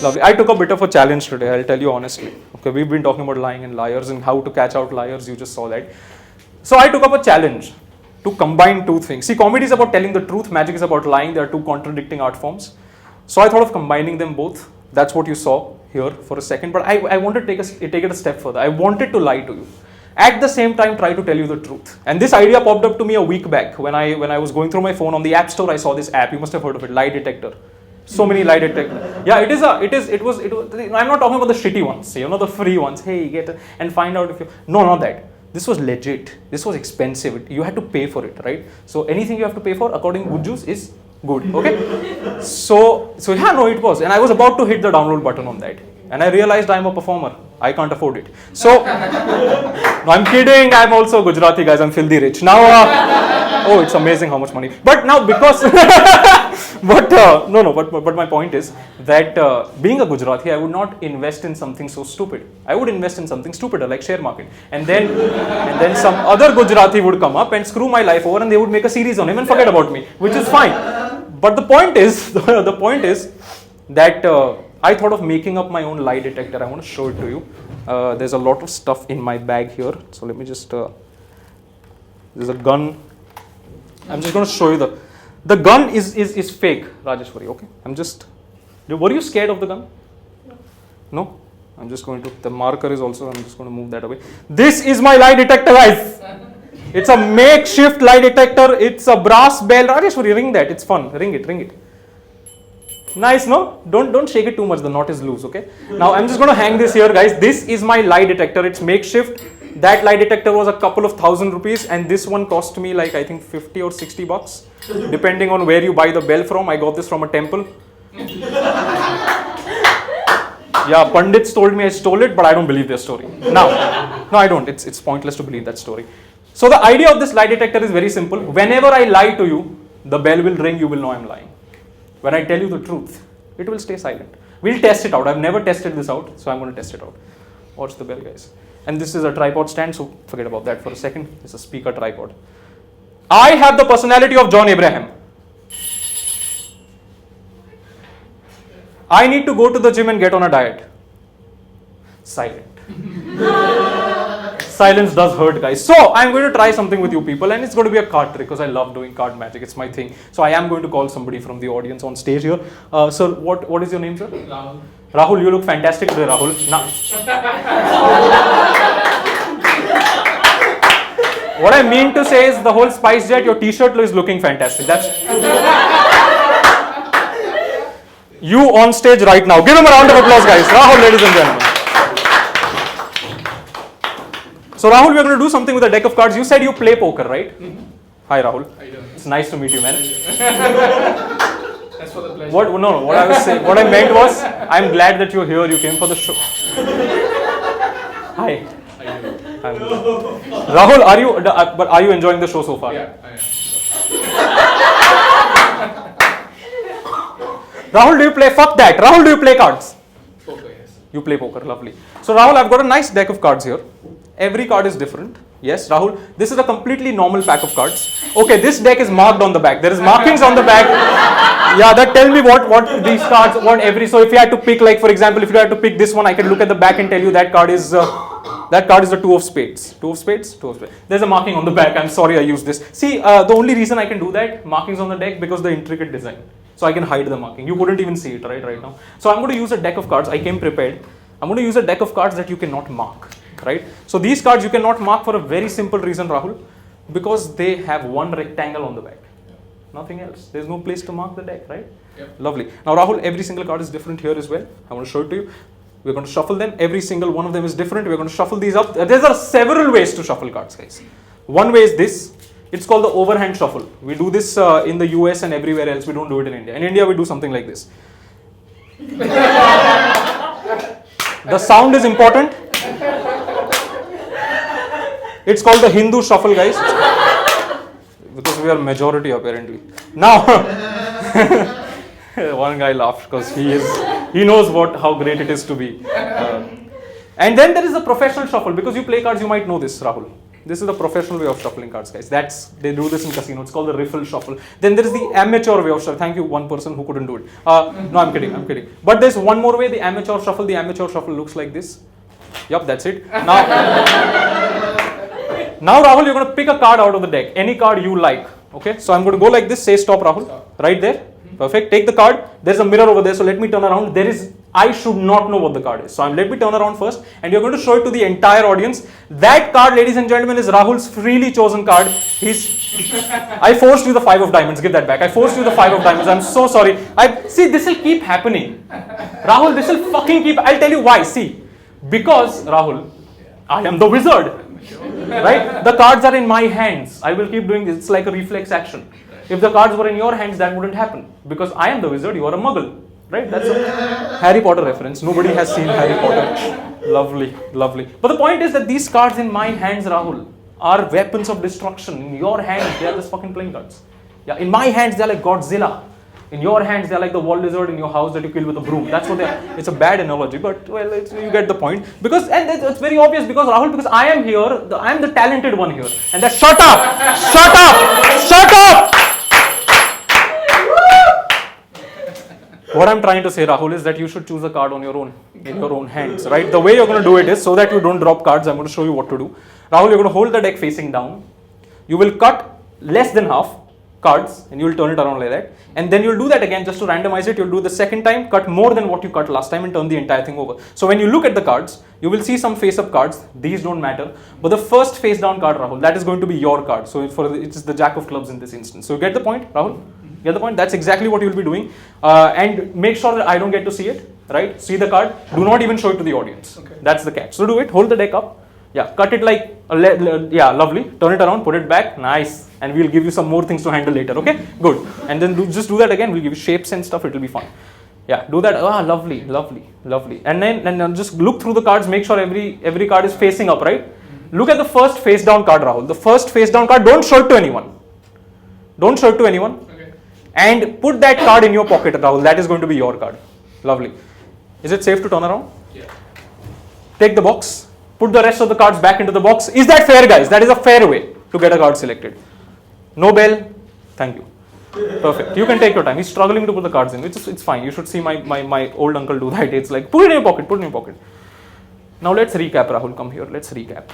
Lovely. I took a bit of a challenge today, I'll tell you honestly. Okay, we've been talking about lying and liars and how to catch out liars, you just saw that. So I took up a challenge to combine two things. See, comedy is about telling the truth, magic is about lying. They are two contradicting art forms. So I thought of combining them both. That's what you saw here for a second. But I wanted to take it a step further. I wanted to lie to you. At the same time, try to tell you the truth. And this idea popped up to me a week back when I was going through my phone on the App Store. I saw this app. You must have heard of it, Lie Detector. So many lie detector. Yeah, it was. I'm not talking about the shitty ones, the free ones. Hey, get it and find out if you. No, not that. This was legit. This was expensive. You had to pay for it, right? So anything you have to pay for, according to Good Juice, is good. Okay. So yeah, no, it was, and I was about to hit the download button on that, and I realized I'm a performer. I can't afford it. So no, I'm kidding. I'm also Gujarati, guys. I'm filthy rich now. Oh, it's amazing how much money. But now because. But my point is that being a Gujarati, I would not invest in something so stupid. I would invest in something stupider like share market, and then some other Gujarati would come up and screw my life over, and they would make a series on him and forget about me, which is fine. But the point is that I thought of making up my own lie detector. I want to show it to you. There's a lot of stuff in my bag here, so let me just. There's a gun. I'm just going to show you the gun is fake, Rajeshwari, okay? Were you scared of the gun? No? I'm just going to, the marker is also, I'm just going to move that away. This is my lie detector, guys. It's a makeshift lie detector. It's a brass bell. Rajeshwari, ring that. It's fun. Ring it. Nice, no? Don't shake it too much. The knot is loose, okay? Now, I'm just going to hang this here, guys. This is my lie detector. It's makeshift. That lie detector was a couple of ₹1,000, and this one cost me like I think 50 or 60 bucks, depending on where you buy the bell from. I got this from a temple. Yeah, Pandits told me I stole it, but I don't believe their story. No, I don't. It's pointless to believe that story. So the idea of this lie detector is very simple. Whenever I lie to you, the bell will ring. You will know I'm lying. When I tell you the truth, it will stay silent. We'll test it out. I've never tested this out, so I'm going to test it out. Watch the bell, guys. And this is a tripod stand, so forget about that for a second. It's a speaker tripod. I have the personality of John Abraham. I need to go to the gym and get on a diet. Silent. Silence does hurt, guys. So I'm going to try something with you people, and it's going to be a card trick because I love doing card magic. It's my thing. So I am going to call somebody from the audience on stage here. Sir, what is your name, sir? Rahul. Rahul, you look fantastic today, Rahul. Now, what I mean to say is the whole Spice Jet, your t-shirt is looking fantastic. That's you on stage right now. Give him a round of applause, guys. Rahul, ladies and gentlemen. So Rahul, we're going to do something with a deck of cards. You said you play poker, right? Mm-hmm. Hi, Rahul. I do. It's nice to meet you, man. That's for the pleasure. What I was saying, what I meant was, I'm glad that you're here. You came for the show. Hi. I do. Rahul, are you enjoying the show so far? Yeah, I am. Rahul, do you play? Fuck that. Rahul, do you play cards? Poker, yes. You play poker, lovely. So Rahul, I've got a nice deck of cards here. Every card is different. Yes, Rahul, this is a completely normal pack of cards. Okay, this deck is marked on the back. There is markings on the back. Yeah, that tell me what these cards, so if you had to pick, like for example, if you had to pick this one, I can look at the back and tell you that card is the 2 of spades. 2 of spades? 2 of spades. There's a marking on the back. I'm sorry I used this. See, the only reason I can do that, markings on the deck, because the intricate design. So I can hide the marking. You couldn't even see it right now. So I'm going to use a deck of cards. I came prepared. I'm going to use a deck of cards that you cannot mark. Right? So these cards you cannot mark for a very simple reason, Rahul, because they have one rectangle on the back. Nothing else. There's no place to mark the deck, right? Yep. Lovely. Now Rahul, every single card is different here as well. I want to show it to you. We're going to shuffle them. Every single one of them is different. We're going to shuffle these up. There are several ways to shuffle cards, guys. One way is this. It's called the overhand shuffle. We do this in the US and everywhere else. We don't do it in India. In India, we do something like this. The sound is important. It's called the Hindu shuffle, guys. Because we are majority apparently. Now, one guy laughed because he knows how great it is to be. And then there is a professional shuffle. Because you play cards, you might know this, Rahul. This is the professional way of shuffling cards, guys. They do this in casino. It's called the riffle shuffle. Then there is the amateur way of shuffle. Thank you, one person who couldn't do it. No, I'm kidding. But there's one more way, the amateur shuffle. The amateur shuffle looks like this. Yup, that's it. Now, now Rahul, you're going to pick a card out of the deck. Any card you like. Okay, so I'm going to go like this. Say stop, Rahul. Stop. Right there. Perfect. Take the card. There's a mirror over there. So let me turn around. I should not know what the card is. So let me turn around first. And you're going to show it to the entire audience. That card, ladies and gentlemen, is Rahul's freely chosen card. I forced you the 5 of diamonds. Give that back. I forced you the 5 of diamonds. I'm so sorry. See, this will keep happening. Rahul, this will fucking keep. I'll tell you why. See, because Rahul, I am the wizard. Right? The cards are in my hands. I will keep doing this. It's like a reflex action. If the cards were in your hands, that wouldn't happen. Because I am the wizard, you are a muggle. Right? That's a Harry Potter reference. Nobody has seen Harry Potter. Lovely. But the point is that these cards in my hands, Rahul, are weapons of destruction. In your hands, they are just fucking playing cards. Yeah, in my hands, they are like Godzilla. In your hands, they are like the wall lizard in your house that you kill with a broom. That's what they are. It's a bad analogy, but well, you get the point. And it's very obvious because Rahul, because I am here, I am the talented one here. And that shut up! What I'm trying to say, Rahul, is that you should choose a card on your own, in your own hands, right? The way you're going to do it is so that you don't drop cards. I'm going to show you what to do. Rahul, you're going to hold the deck facing down. You will cut less than half cards and you will turn it around like that. And then you'll do that again just to randomize it. You'll do the second time, cut more than what you cut last time and turn the entire thing over. So when you look at the cards, you will see some face-up cards. These don't matter. But the first face-down card, Rahul, that is going to be your card. So it's the Jack of Clubs in this instance. So you get the point, Rahul? Get the point? That's exactly what you'll be doing. And make sure that I don't get to see it, right? See the card. Do not even show it to the audience. Okay. That's the catch. So do it. Hold the deck up. Yeah, cut it like, lovely. Turn it around, put it back. Nice. And we'll give you some more things to handle later, okay? Good. And then just do that again. We'll give you shapes and stuff. It'll be fun. Yeah, do that. Lovely. And then just look through the cards. Make sure every card is facing up, right? Look at the first face down card, Rahul. The first face down card, don't show it to anyone. Don't show it to anyone. Okay. And put that card in your pocket, Rahul. That is going to be your card. Lovely. Is it safe to turn around? Yeah. Take the box. Put the rest of the cards back into the box. Is that fair, guys? That is a fair way to get a card selected. No bell. Thank you. Perfect. You can take your time. He's struggling to put the cards in. It's fine. You should see my old uncle do that. It's like, put it in your pocket. Now let's recap, Rahul. Come here. Let's recap.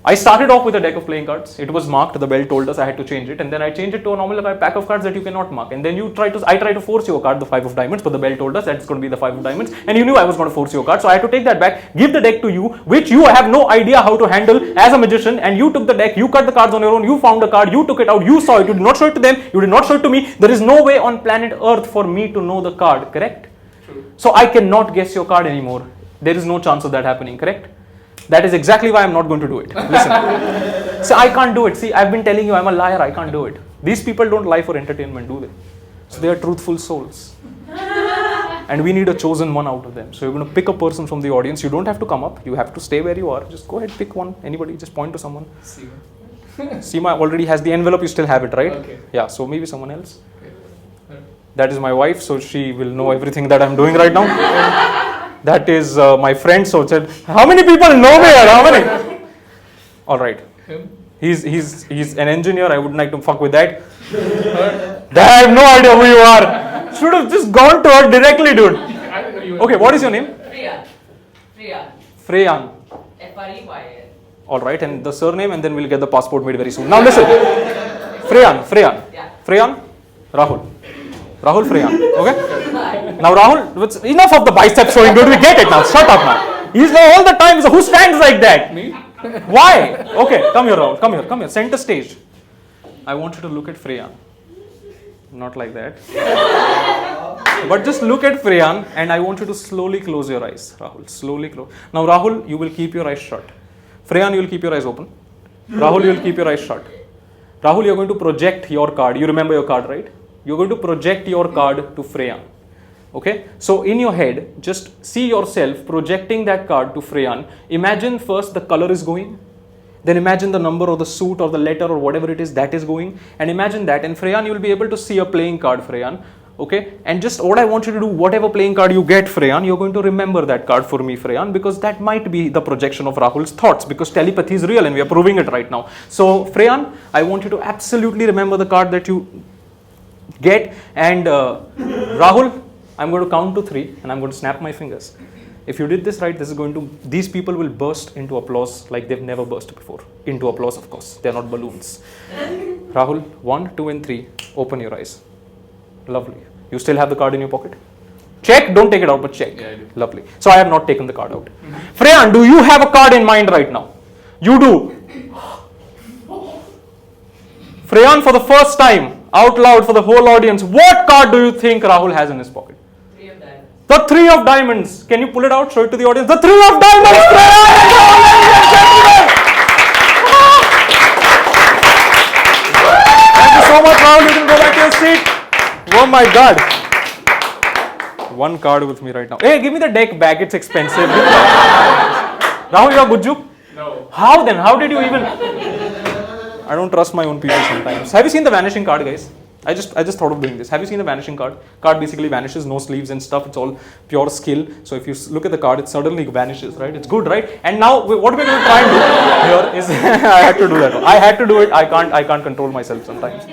I started off with a deck of playing cards. It was marked. The bell told us I had to change it. And then I changed it to a normal pack of cards that you cannot mark. And then I tried to force you a card, the 5 of diamonds, but the bell told us that it's going to be the 5 of diamonds. And you knew I was going to force you a card. So I had to take that back, give the deck to you, which you have no idea how to handle as a magician. And you took the deck, you cut the cards on your own, you found a card, you took it out, you saw it, you did not show it to them, you did not show it to me. There is no way on planet Earth for me to know the card, correct? True. So I cannot guess your card anymore. There is no chance of that happening, correct? That is exactly why I'm not going to do it. Listen. So I can't do it. See, I've been telling you I'm a liar. I can't do it. These people don't lie for entertainment, do they? So they are truthful souls. And we need a chosen one out of them. So you're going to pick a person from the audience. You don't have to come up. You have to stay where you are. Just go ahead, pick one. Anybody, just point to someone. Seema already has the envelope. You still have it, right? Okay. Yeah, so maybe someone else. Okay. That is my wife. So she will know everything that I'm doing right now. That is my friend, so said, how many people know me here? How many? All right. He's an engineer. I wouldn't like to fuck with that. I have no idea who you are. Should have just gone to her directly, dude. Okay, what is your name? Freyan. F-R-E-Y-N. All right, and the surname, and then we'll get the passport made very soon. Now listen. Freyan. Yeah. Freyan. Rahul, Freyan. Okay? Now Rahul, enough of the bicep showing, dude. We get it now. Shut up now. He's there all the time. So who stands like that? Me? Why? Okay, come here, Rahul. Come here. Center stage. I want you to look at Freyan. Not like that. But just look at Freyan and I want you to slowly close your eyes. Rahul, slowly close. Now Rahul, you will keep your eyes shut. Freyan, you will keep your eyes open. Rahul, you will keep your eyes shut. Rahul, you're going to project your card. You remember your card, right? You're going to project your card to Freyan. Okay, so in your head, just see yourself projecting that card to Freyan. Imagine first the color is going, then imagine the number or the suit or the letter or whatever it is that is going, and imagine that. And Freyan, you will be able to see a playing card, Freyan. Okay, and just what I want you to do, whatever playing card you get, Freyan, you're going to remember that card for me, Freyan, because that might be the projection of Rahul's thoughts, because telepathy is real and we are proving it right now. So, Freyan, I want you to absolutely remember the card that you get, and Rahul, I'm going to count to 3 and I'm going to snap my fingers. If you did this right, these people will burst into applause like they've never burst before. Into applause, of course. They're not balloons. Rahul, 1, 2 and 3, open your eyes. Lovely. You still have the card in your pocket? Check, don't take it out, but check. Yeah, I do. Lovely. So I have not taken the card out. Freyan, do you have a card in mind right now? You do. Freyan, for the first time, out loud for the whole audience, what card do you think Rahul has in his pocket? 3 of diamonds. The 3 of diamonds. Can you pull it out? Show it to the audience. The 3 of diamonds, Freyan! Thank you so much, Rahul. You can go back to your seat. Oh my God. One card with me right now. Hey, give me the deck back. It's expensive. Rahul, you're Gujju? No. How then? How did you even... I don't trust my own people sometimes. Have you seen the vanishing card, guys? I just thought of doing this. Have you seen the vanishing card? Card basically vanishes, no sleeves and stuff. It's all pure skill. So if you look at the card, it suddenly vanishes, right? It's good, right? And now what we're going to try and do here is I had to do that. I had to do it. I can't control myself sometimes.